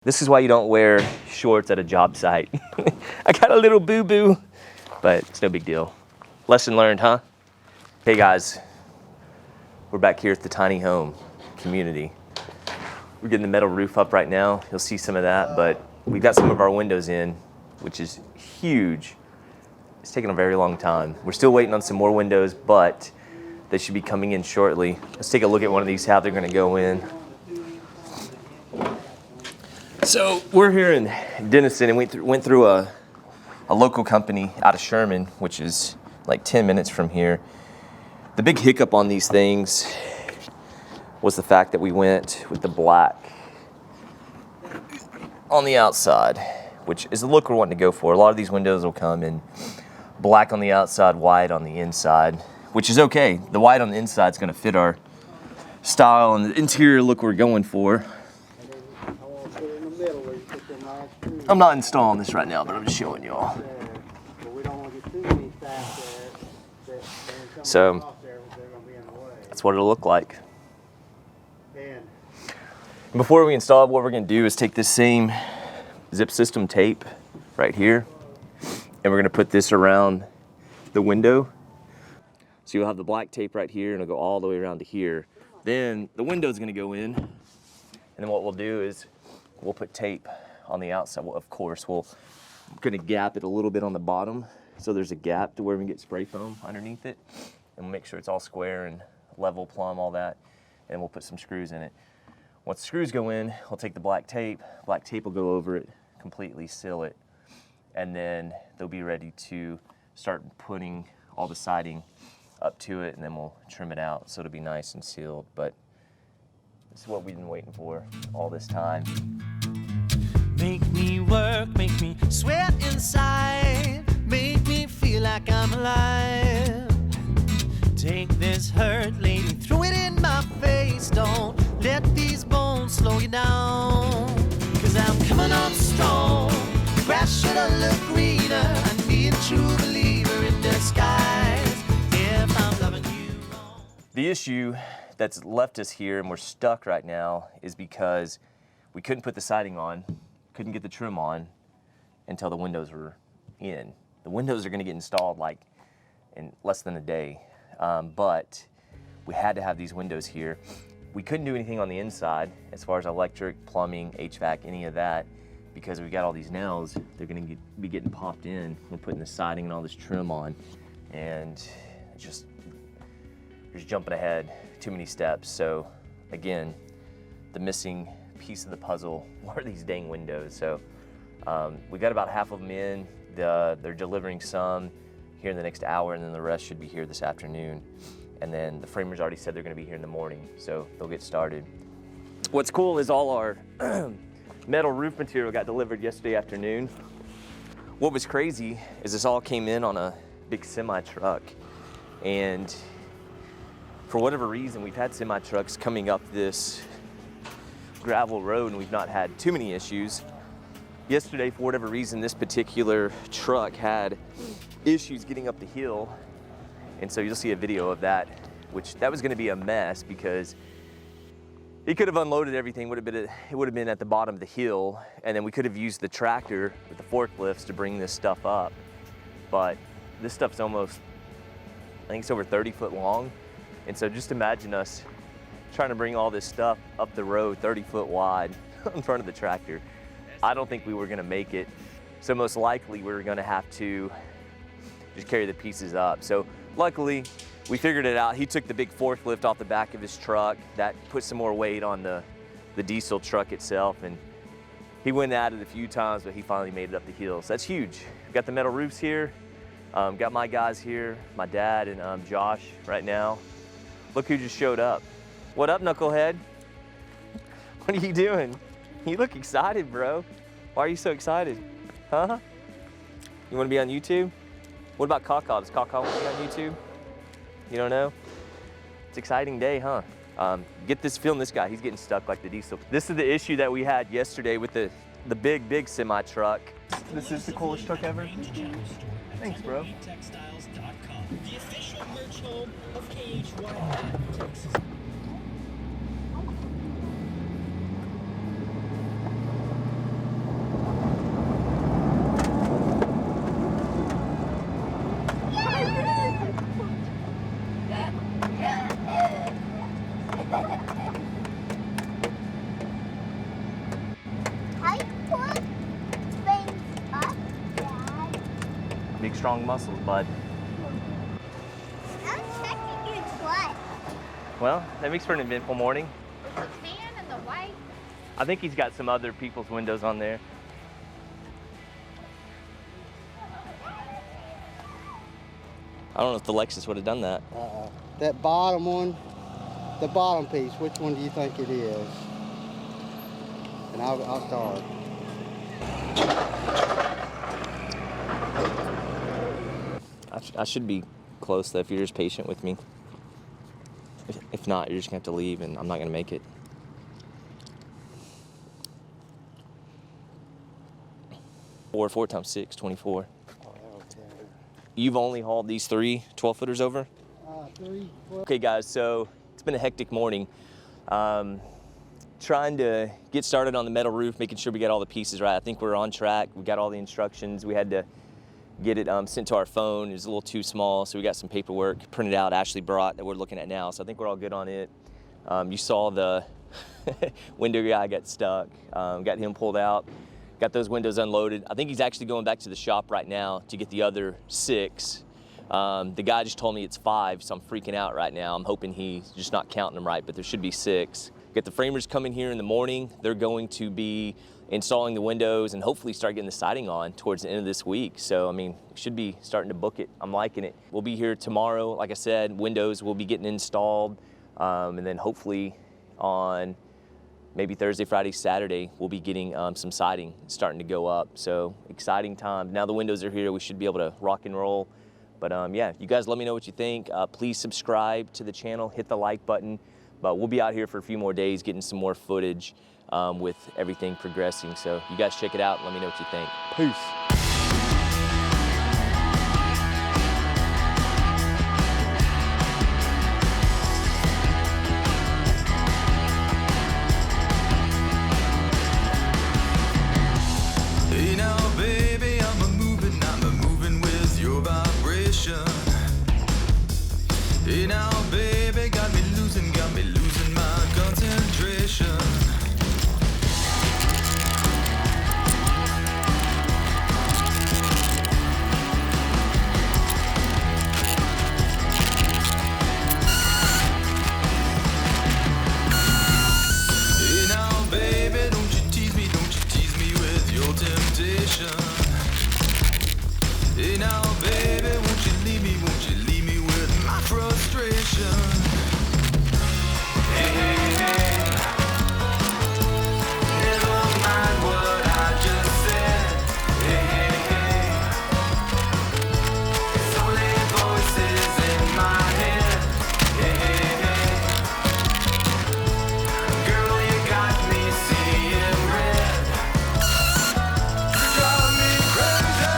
This is why you don't wear shorts at a job site. I got a little boo-boo, but it's no big deal. Lesson learned, huh? Hey guys, we're back here at the tiny home community. We're getting the metal roof up right now. You'll see some of that, but we've got some of our windows in, which is huge. It's taken a very long time. We're still waiting on some more windows, but they should be coming in shortly. Let's take a look at one of these, how they're gonna go in. So we're here in Denison, and we went through a local company out of Sherman, which is like 10 minutes from here. The big hiccup on these things was the fact that we went with the black on the outside, which is the look we're wanting to go for. A lot of these windows will come in black on the outside, white on the inside, which is okay. The white on the inside is going to fit our style and the interior look we're going for. I'm not installing this right now, but I'm just showing y'all. So that's what it'll look like. Before we install it, what we're going to do is take this same zip system tape right here, and we're going to put this around the window. So you'll have the black tape right here, and it'll go all the way around to here. Then the window is going to go in, and then what we'll do is we'll put tape on the outside. Well, of course, we're going to gap it a little bit on the bottom, so there's a gap to where we can get spray foam underneath it, and we'll make sure it's all square and level, plumb, all that, and we'll put some screws in it. Once the screws go in, we'll take the black tape will go over it, completely seal it, and then they'll be ready to start putting all the siding up to it, and then we'll trim it out so it'll be nice and sealed. But this is what we've been waiting for all this time. Make me work, make me sweat inside, make me feel like I'm alive. Take this hurt, lady, throw it in my face. Don't let these bones slow you down, 'cause I'm coming on strong. Grass should have looked greener. I need a true believer in disguise. If I'm loving you wrong. The issue that's left us here and we're stuck right now is because we couldn't put the siding on, couldn't get the trim on until the windows were in. The windows are going to get installed like in less than a day, but we had to have these windows here. We couldn't do anything on the inside as far as electric, plumbing, HVAC, any of that, because we got all these nails. They're going to be getting popped in. We're putting the siding and all this trim on, and just jumping ahead, too many steps. So again, the missing piece of the puzzle were these dang windows. So we got about half of them in. They're delivering some here in the next hour, and then the rest should be here this afternoon. And then the framers already said they're going to be here in the morning, so they'll get started. What's cool is all our metal roof material got delivered yesterday afternoon. What was crazy is this all came in on a big semi truck, and for whatever reason, we've had semi trucks coming up this gravel road and we've not had too many issues. Yesterday, for whatever reason, this particular truck had issues getting up the hill, and so you'll see a video of that, which that was going to be a mess because he could have unloaded everything. It would have been at the bottom of the hill, and then we could have used the tractor with the forklifts to bring this stuff up. But this stuff's almost, I think it's over 30 foot long, and so just imagine us trying to bring all this stuff up the road 30 foot wide in front of the tractor. I don't think we were gonna make it. So most likely we were gonna have to just carry the pieces up. So luckily we figured it out. He took the big forklift off the back of his truck. That put some more weight on the diesel truck itself, and he went at it a few times, but he finally made it up the hill. So that's huge. We've got the metal roofs here. Got my guys here, my dad and Josh right now. Look who just showed up. What up, knucklehead? What are you doing? You look excited, bro. Why are you so excited? Huh? You want to be on YouTube? What about Kaka? Does Kaka want to be on YouTube? You don't know? It's an exciting day, huh? Film this guy. He's getting stuck like the diesel. This is the issue that we had yesterday with the big semi truck. This is the coolest truck ever. Thanks, bro. The official merch home of KHY, Texas. Big, strong muscles, bud. I'm checking your butt. Well, that makes for an eventful morning. Is the tan and the white? I think he's got some other people's windows on there. I don't know if the Lexus would have done that. That bottom one, the bottom piece, which one do you think it is? And I'll start. I should be close though if you're just patient with me. If not, you're just gonna have to leave and I'm not gonna make it. Four times 6, 24. You've only hauled these 3 12-footers over? 3. Okay guys, so it's been a hectic morning. Trying to get started on the metal roof, making sure we got all the pieces right. I think we're on track. We got all the instructions. We had to get it sent to our phone. It was a little too small, so we got some paperwork printed out, Ashley brought, that we're looking at now. So I think we're all good on it. You saw the window guy got stuck, got him pulled out, got those windows unloaded. I think he's actually going back to the shop right now to get the other 6. The guy just told me it's 5, so I'm freaking out right now. I'm hoping he's just not counting them right, but there should be 6. Get the framers coming here in the morning. They're going to be installing the windows and hopefully start getting the siding on towards the end of this week. So, I mean, we should be starting to book it. I'm liking it. We'll be here tomorrow. Like I said, windows will be getting installed. And then hopefully on maybe Thursday, Friday, Saturday, we'll be getting some siding starting to go up. So exciting time. Now the windows are here. We should be able to rock and roll. But yeah, you guys let me know what you think. Please subscribe to the channel, hit the like button. But we'll be out here for a few more days getting some more footage with everything progressing. So you guys check it out and let me know what you think. Peace. Hey now, baby, I'm a-moving with your vibration. Hey now, baby, got me losing my concentration. Hey now, baby, don't you tease me with your temptation. Hey now, baby, won't you leave me with my frustration. Hey, hey, hey. Never mind what I just said. Hey, hey, hey. It's only voices in my head. Hey, hey, hey. Girl, you got me seeing red. You drive me crazy.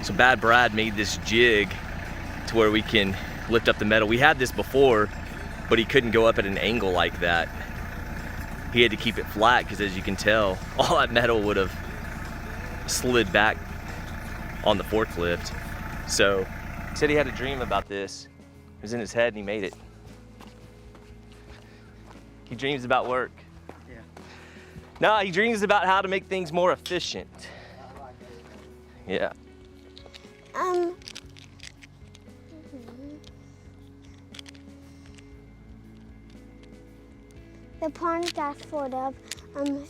So Bad Brad made this jig to where we can lift up the metal. We had this before, but he couldn't go up at an angle like that. He had to keep it flat because, as you can tell, all that metal would have slid back on the forklift. So he said he had a dream about this. It was in his head and he made it. He dreams about work. Yeah. No, he dreams about how to make things more efficient. Yeah. The pond got filled up from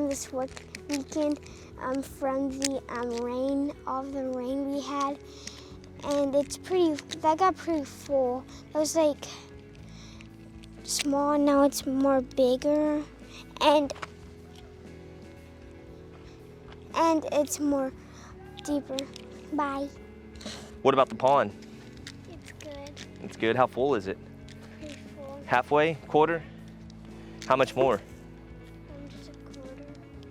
this work weekend, from the rain, all the rain we had, and that got pretty full. It was like small, now it's more bigger, and it's more deeper. Bye. What about the pond? It's good. It's good. How full is it? Pretty full. Halfway? Quarter? How much more? Just a quarter.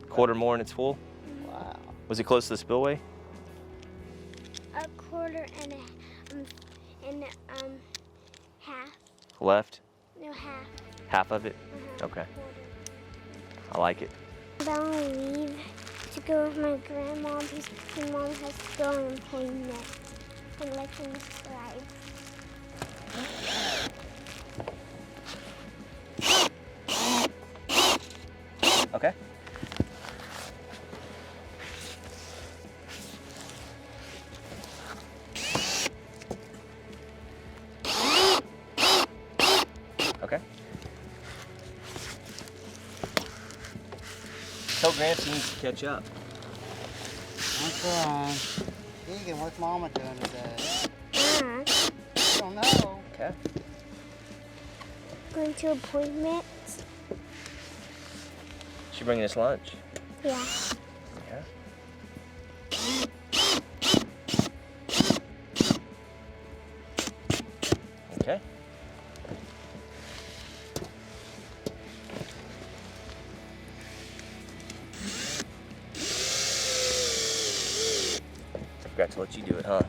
Quarter more and it's full? Wow. Was it close to the spillway? A quarter and half. Left? No, half. Half of it? Okay. I like it. I'm about to leave to go with my grandma because my mom has to go on an appointment. And like and subscribe. Okay. Okay. Tell Gramps he needs to catch up. I'm trying. Egan, what's Mama doing today? Uh-huh. I don't know. Okay. Going to appointments. She bringing us lunch? Yeah. Yeah. Okay. Forgot to let you do it, huh?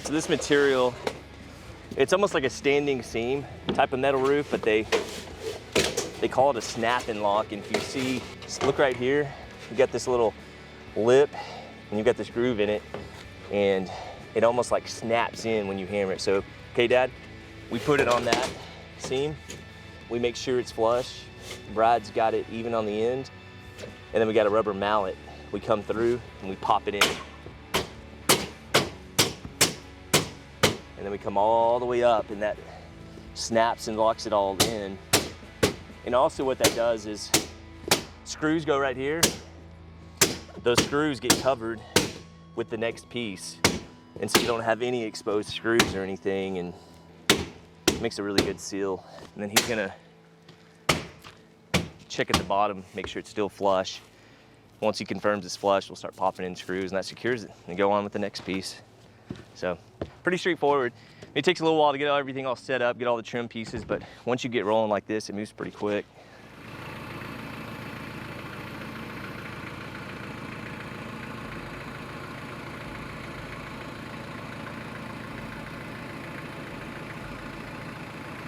So this material, it's almost like a standing seam type of metal roof, but they call it a snap and lock. And if you see, just look right here, you got this little lip and you got this groove in it, and it almost like snaps in when you hammer it. So, okay, Dad, we put it on that seam. We make sure it's flush. Bride's got it even on the end. And then we got a rubber mallet. We come through and we pop it in. And then we come all the way up and that snaps and locks it all in. And also what that does is screws go right here. Those screws get covered with the next piece. And so you don't have any exposed screws or anything, and it makes a really good seal. And then he's gonna check at the bottom, make sure it's still flush. Once he confirms it's flush, we'll start popping in screws and that secures it and go on with the next piece. So pretty straightforward. It takes a little while to get everything all set up, get all the trim pieces, but once you get rolling like this, it moves pretty quick.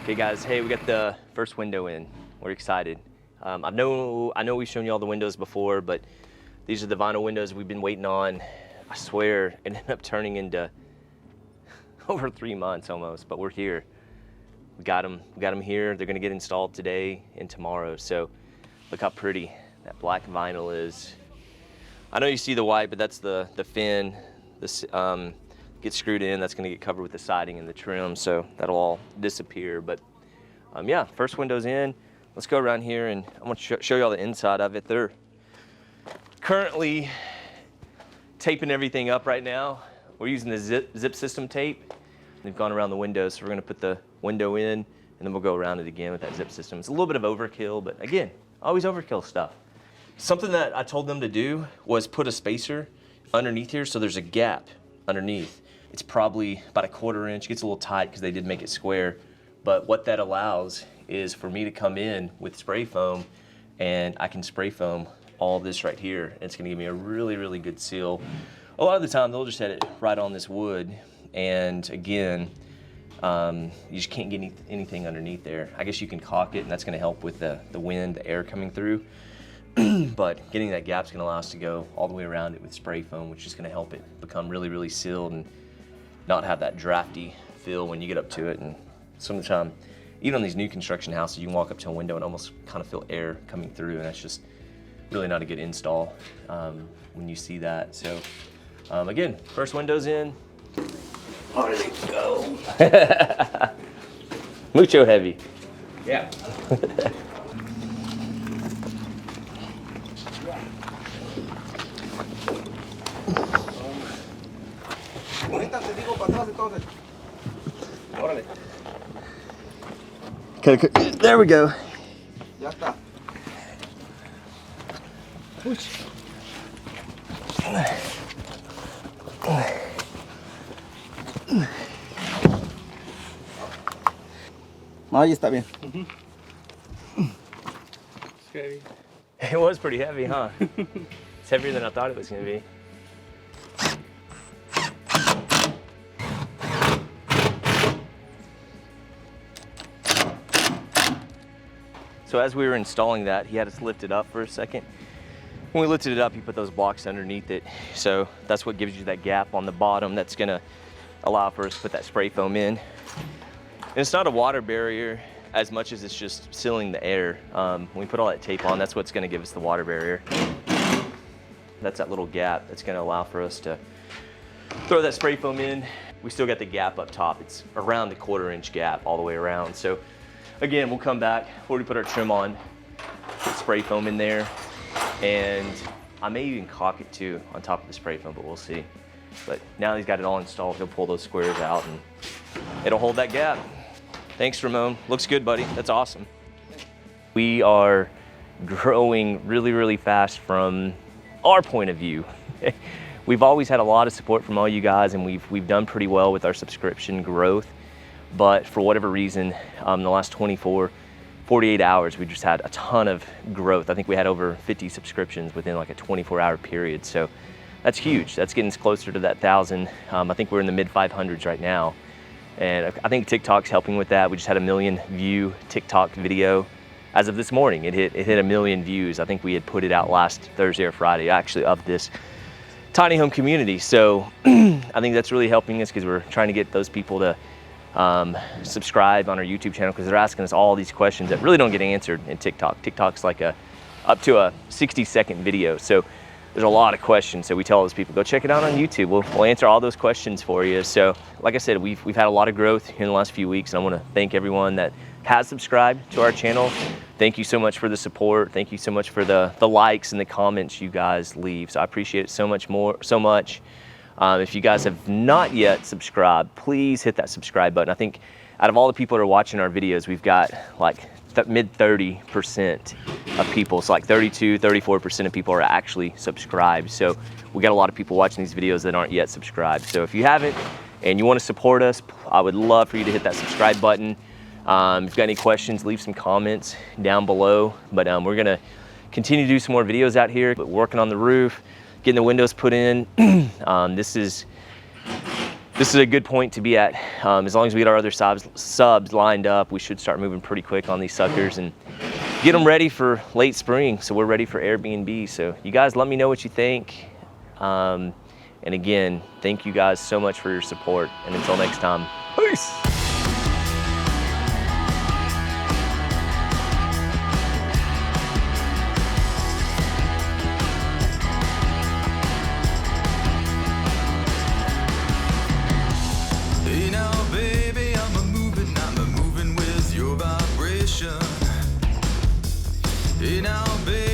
Okay guys, hey, we got the first window in. We're excited. I know we've shown you all the windows before, but these are the vinyl windows we've been waiting on. I swear, it ended up turning into over 3 months almost, but we're here. We got them here. They're gonna get installed today and tomorrow. So look how pretty that black vinyl is. I know you see the white, but that's the fin. This gets screwed in. That's gonna get covered with the siding and the trim, so that'll all disappear. But yeah, first window's in. Let's go around here and I want to show you all the inside of it. They're currently taping everything up right now. We're using the zip system tape. They've gone around the window, so we're gonna put the window in and then we'll go around it again with that zip system. It's a little bit of overkill, but again, always overkill stuff. Something that I told them to do was put a spacer underneath here so there's a gap underneath. It's probably about a 1/4 inch. It gets a little tight because they did make it square, but what that allows is for me to come in with spray foam and I can spray foam all this right here. And it's gonna give me a really, really good seal. A lot of the time they'll just set it right on this wood, and again, you just can't get anything underneath there. I guess you can caulk it and that's gonna help with the wind, the air coming through. But getting that gap's gonna allow us to go all the way around it with spray foam, which is gonna help it become really, really sealed and not have that drafty feel when you get up to it. And some of the time, even on these new construction houses, you can walk up to a window and almost kind of feel air coming through, and that's just really not a good install when you see that. So again, first window's in. How did it go? Mucho heavy. Yeah. Ahorita te digo para atrás entonces. Órale. Okay, there we go. Ya está. No, ahí está bien. It's heavy. It was pretty heavy, huh? It's heavier than I thought it was gonna be. So as we were installing that, he had us lift it up for a second. When we lifted it up, he put those blocks underneath it. So that's what gives you that gap on the bottom that's gonna allow for us to put that spray foam in. And it's not a water barrier as much as it's just sealing the air. When we put all that tape on, that's what's gonna give us the water barrier. That's that little gap that's gonna allow for us to throw that spray foam in. We still got the gap up top. It's around the 1/4-inch gap all the way around. So again, we'll come back before we put our trim on, put spray foam in there, and I may even caulk it too on top of the spray foam, but we'll see. But now he's got it all installed, he'll pull those squares out and it'll hold that gap. Thanks, Ramon. Looks good, buddy. That's awesome. We are growing really, really fast from our point of view. We've always had a lot of support from all you guys, and we've done pretty well with our subscription growth. But for whatever reason, the last 48 hours, we just had a ton of growth. I think we had over 50 subscriptions within like a 24-hour period. So that's huge. That's getting us closer to that 1,000. I think we're in the mid 500s right now. And I think TikTok's helping with that. We just had a 1 million view TikTok video. As of this morning, it hit 1 million views. I think we had put it out last Thursday or Friday, actually, of this tiny home community. So I think that's really helping us because we're trying to get those people to subscribe on our YouTube channel, because they're asking us all these questions that really don't get answered in TikTok. TikTok's like up to a 60-second video. So there's a lot of questions. So we tell those people, go check it out on YouTube. We'll answer all those questions for you. So like I said, we've had a lot of growth here in the last few weeks, and I want to thank everyone that has subscribed to our channel. Thank you so much for the support. Thank you so much for the likes and the comments you guys leave. So I appreciate it so much. If you guys have not yet subscribed, please hit that subscribe button. I think out of all the people that are watching our videos, we've got like mid 30% of people. So like 32, 34% of people are actually subscribed. So we got a lot of people watching these videos that aren't yet subscribed. So if you haven't and you want to support us, I would love for you to hit that subscribe button. If you've got any questions, leave some comments down below. But we're gonna continue to do some more videos out here, but working on the roof, getting the windows put in. This is a good point to be at. As long as we get our other subs lined up, we should start moving pretty quick on these suckers and get them ready for late spring. So we're ready for Airbnb. So you guys let me know what you think. And again, thank you guys so much for your support. And until next time, peace. Hey now, baby, I'm a moving with your vibration. Hey now, baby.